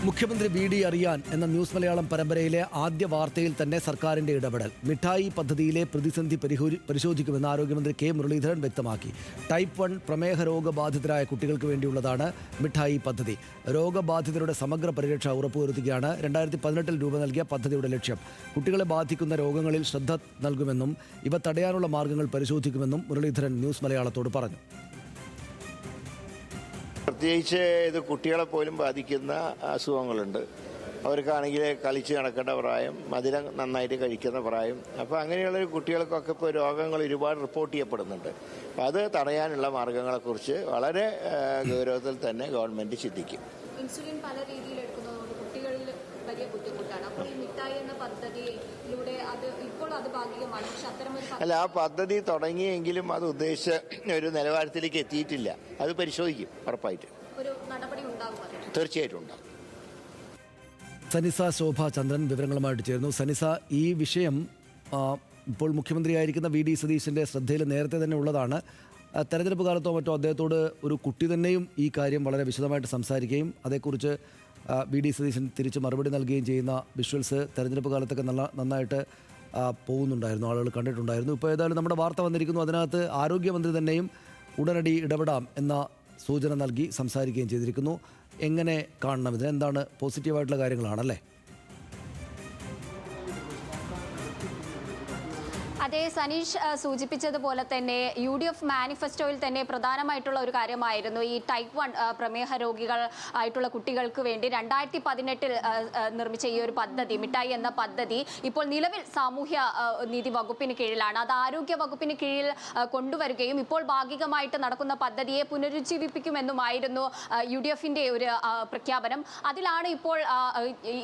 മുഖ്യമന്ത്രി വി.ഡി. അറിയാൻ എന്ന ന്യൂസ് മലയാളം പരമ്പരയിലെ ആദ്യ വാർത്തയിൽ തന്നെ സർക്കാരിന്റെ ഇടപെടൽ. മിഠായി പദ്ധതിയിലെ പ്രതിസന്ധി പരിശോധിക്കുമെന്ന് ആരോഗ്യമന്ത്രി കെ മുരളീധരൻ വ്യക്തമാക്കി. ടൈപ്പ് 1 പ്രമേഹ രോഗബാധിതരായ കുട്ടികൾക്ക് വേണ്ടിയുള്ളതാണ് മിഠായി പദ്ധതി. രോഗബാധിതരുടെ സമഗ്ര പരിരക്ഷ ഉറപ്പുവരുത്തുകയാണ് 2018 രൂപ നൽകിയ പദ്ധതിയുടെ ലക്ഷ്യം. കുട്ടികളെ ബാധിക്കുന്ന രോഗങ്ങളിൽ ശ്രദ്ധ നൽകുമെന്നും ഇവ തടയാനുള്ള മാർഗങ്ങൾ പരിശോധിക്കുമെന്നും മുരളീധരൻ ന്യൂസ് മലയാളത്തോട് പറഞ്ഞു. പ്രത്യേകിച്ച് ഇത് കുട്ടികളെ പോലും ബാധിക്കുന്ന അസുഖങ്ങളുണ്ട്. അവർക്കാണെങ്കിൽ കളിച്ച് നടക്കേണ്ട പ്രായം, മധുരം നന്നായിട്ട് കഴിക്കുന്ന പ്രായം. അപ്പോൾ അങ്ങനെയുള്ള കുട്ടികൾക്കൊക്കെ ഇപ്പോൾ രോഗങ്ങൾ ഒരുപാട് റിപ്പോർട്ട് ചെയ്യപ്പെടുന്നുണ്ട്. അപ്പോൾ അത് തടയാനുള്ള മാർഗങ്ങളെക്കുറിച്ച് വളരെ ഗൗരവത്തിൽ തന്നെ ഗവൺമെൻറ് ചിന്തിക്കും. ഇൻസുലിൻ പല രീതിയിൽ എടുക്കുന്നതുകൊണ്ട് കുട്ടികളിൽ വലിയ ബുദ്ധിമുട്ടാണ്. അപ്പോൾ ഈ മിഠായി എന്ന പദ്ധതിയിലൂടെ അത് ഭാഗികമാണ്. പക്ഷെ അത്തരമൊരു ആ പദ്ധതി തുടങ്ങിയെങ്കിലും അത് ഉദ്ദേശിച്ച ഒരു നിലവാരത്തിലേക്ക് എത്തിയിട്ടില്ല. അത് പരിശോധിക്കും, ഉറപ്പായിട്ട് ഒരു നടപടി ഉണ്ടാകും. തീർച്ചയായിട്ടും ഉണ്ടാകും. സനിസ ശോഭ ചന്ദ്രൻ വിവരങ്ങളുമായിട്ട് ചേർന്നു. സനിസ, ഈ വിഷയം ഇപ്പോൾ മുഖ്യമന്ത്രിയായിരിക്കുന്ന വി.ഡി. സതീശൻ്റെ ശ്രദ്ധയിൽ നേരത്തെ തന്നെ ഉള്ളതാണ്. തെരഞ്ഞെടുപ്പ് കാലത്തോ മറ്റോ അദ്ദേഹത്തോട് ഒരു കുട്ടി തന്നെയും ഈ കാര്യം വളരെ വിശദമായിട്ട് സംസാരിക്കുകയും അതേക്കുറിച്ച് വി.ഡി. സതീശൻ തിരിച്ച് മറുപടി നൽകുകയും ചെയ്യുന്ന വിഷ്വൽസ് തെരഞ്ഞെടുപ്പ് കാലത്തൊക്കെ നന്നായിട്ട് പോകുന്നുണ്ടായിരുന്നു, ആളുകൾ കണ്ടിട്ടുണ്ടായിരുന്നു. ഇപ്പോൾ ഏതായാലും നമ്മുടെ വാർത്ത വന്നിരിക്കുന്നു. അതിനകത്ത് ആരോഗ്യമന്ത്രി തന്നെയും ഉടനടി ഇടപെടാം എന്ന സൂചന നൽകി സംസാരിക്കുകയും ചെയ്തിരിക്കുന്നു. എങ്ങനെ കാണണം ഇതിന്? എന്താണ് പോസിറ്റീവായിട്ടുള്ള കാര്യങ്ങളാണല്ലേ? അതേ, സനീഷ് സൂചിപ്പിച്ചതുപോലെ തന്നെ UDF മാനിഫെസ്റ്റോയിൽ തന്നെ പ്രധാനമായിട്ടുള്ള ഒരു കാര്യമായിരുന്നു ഈ ടൈപ്പ് 1 പ്രമേഹ രോഗികൾ ആയിട്ടുള്ള കുട്ടികൾക്ക് വേണ്ടി 2018 നിർമ്മിച്ച ഈ ഒരു പദ്ധതി, മിഠായി എന്ന പദ്ധതി ഇപ്പോൾ നിലവിൽ സാമൂഹ്യ നീതി വകുപ്പിന് കീഴിലാണ്. അത് ആരോഗ്യ വകുപ്പിന് കീഴിൽ കൊണ്ടുവരികയും ഇപ്പോൾ ഭാഗികമായിട്ട് നടക്കുന്ന പദ്ധതിയെ പുനരുജ്ജീവിപ്പിക്കുമെന്നുമായിരുന്നു UDFന്റെ ഒരു പ്രഖ്യാപനം. അതിലാണ് ഇപ്പോൾ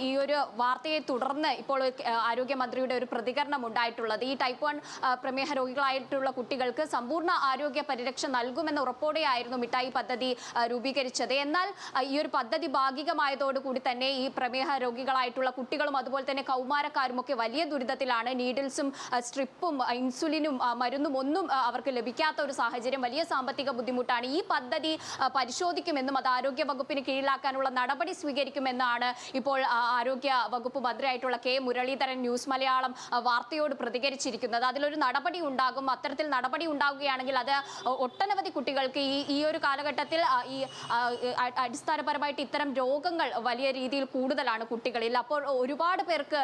ഈ ഒരു വാർത്തയെ തുടർന്ന് ഇപ്പോൾ ആരോഗ്യമന്ത്രിയുടെ ഒരു പ്രതികരണം ഉണ്ടായിട്ടുള്ളത്. ഈ ടൈപ്പ് 1 പ്രമേഹ രോഗികളായിട്ടുള്ള കുട്ടികൾക്ക് സമ്പൂർണ്ണ ആരോഗ്യ പരിരക്ഷ നൽകുമെന്ന ഉറപ്പോടെയായിരുന്നു മിഠായി പദ്ധതി രൂപീകരിച്ചത്. എന്നാൽ ഈ ഒരു പദ്ധതി ഭാഗികമായതോടുകൂടി തന്നെ ഈ പ്രമേഹ രോഗികളായിട്ടുള്ള കുട്ടികളും അതുപോലെ തന്നെ കൗമാരക്കാരും ഒക്കെ വലിയ ദുരിതത്തിലാണ്. നീഡിൽസും സ്ട്രിപ്പും ഇൻസുലിനും മരുന്നും ഒന്നും അവർക്ക് ലഭിക്കാത്ത ഒരു സാഹചര്യം, വലിയ സാമ്പത്തിക ബുദ്ധിമുട്ടാണ്. ഈ പദ്ധതി പരിശോധിക്കുമെന്നും അത് ആരോഗ്യ വകുപ്പിന് കീഴിലാക്കാനുള്ള നടപടി സ്വീകരിക്കുമെന്നാണ് ഇപ്പോൾ ആരോഗ്യ വകുപ്പ് മന്ത്രിയായിട്ടുള്ള കെ മുരളീധരൻ ന്യൂസ് മലയാളം വാർത്തയോട് പ്രതികരിച്ചിരിക്കുന്നത്. അതിലൊരു നടപടി ഉണ്ടാകും. അത്തരത്തിൽ നടപടി ഉണ്ടാകുകയാണെങ്കിൽ അത് ഒട്ടനവധി കുട്ടികൾക്ക് ഈ ഒരു കാലഘട്ടത്തിൽ ഈ അടിസ്ഥാനപരമായിട്ട് ഇത്തരം രോഗങ്ങൾ വലിയ രീതിയിൽ കൂടുതലാണ് കുട്ടികളിൽ. അപ്പോൾ ഒരുപാട് പേർക്ക്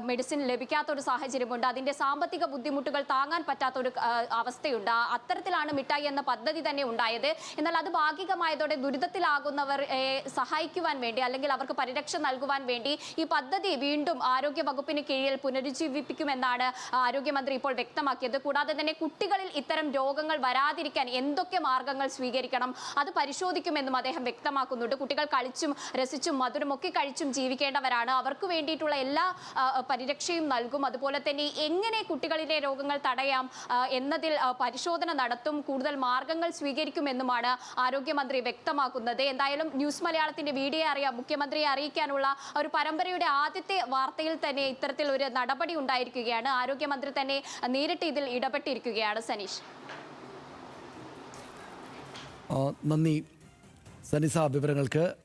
മെഡിസിൻ ലഭിക്കാത്ത ഒരു സാഹചര്യമുണ്ട്. അതിൻ്റെ സാമ്പത്തിക ബുദ്ധിമുട്ടുകൾ താങ്ങാൻ പറ്റാത്ത ഒരു അവസ്ഥയുണ്ട്. അത്തരത്തിലാണ് മിഠായി എന്ന പദ്ധതി തന്നെ ഉണ്ടായത്. എന്നാൽ അത് ഭാഗികമായതോടെ ദുരിതത്തിലാകുന്നവരെ സഹായിക്കുവാൻ വേണ്ടി അല്ലെങ്കിൽ അവർക്ക് പരിരക്ഷ നൽകുവാൻ വേണ്ടി ഈ പദ്ധതി വീണ്ടും ആരോഗ്യ വകുപ്പിന് കീഴിൽ പുനരുജ്ജീവിപ്പിക്കുമെന്നാണ് ആരോഗ്യമന്ത്രി ഇപ്പോൾ വ്യക്തമാക്കിയത്. കൂടാതെ തന്നെ കുട്ടികളിൽ ഇത്തരം രോഗങ്ങൾ വരാതിരിക്കാൻ എന്തൊക്കെ മാർഗങ്ങൾ സ്വീകരിക്കണം അത് പരിശോധിക്കുമെന്നും അദ്ദേഹം വ്യക്തമാക്കുന്നുണ്ട്. കുട്ടികൾ കളിച്ചും രസിച്ചും മധുരമൊക്കെ കഴിച്ചും ജീവിക്കേണ്ടവരാണ്. അവർക്ക് വേണ്ടിയിട്ടുള്ള എല്ലാ പരിരക്ഷയും നൽകും. അതുപോലെ തന്നെ എങ്ങനെ കുട്ടികളിലെ രോഗങ്ങൾ തടയാം എന്നതിൽ പരിശോധന നടത്തും, കൂടുതൽ മാർഗങ്ങൾ സ്വീകരിക്കുമെന്നുമാണ് ആരോഗ്യമന്ത്രി വ്യക്തമാക്കുന്നത്. എന്തായാലും ന്യൂസ് മലയാളത്തിന്റെ മുഖ്യമന്ത്രിയെ അറിയിക്കാനുള്ള ഒരു പരമ്പരയുടെ ആദ്യത്തെ വാർത്തയിൽ തന്നെ ഇത്തരത്തിൽ ഒരു നടപടി ഉണ്ടായിരിക്കുകയാണ്. ആരോഗ്യമന്ത്രി തന്നെ നേരിട്ട് ഇതിൽ ഇടപെട്ടിരിക്കുകയാണ്. സനീഷ്, നന്ദി സനിസ വിവരങ്ങൾക്ക്.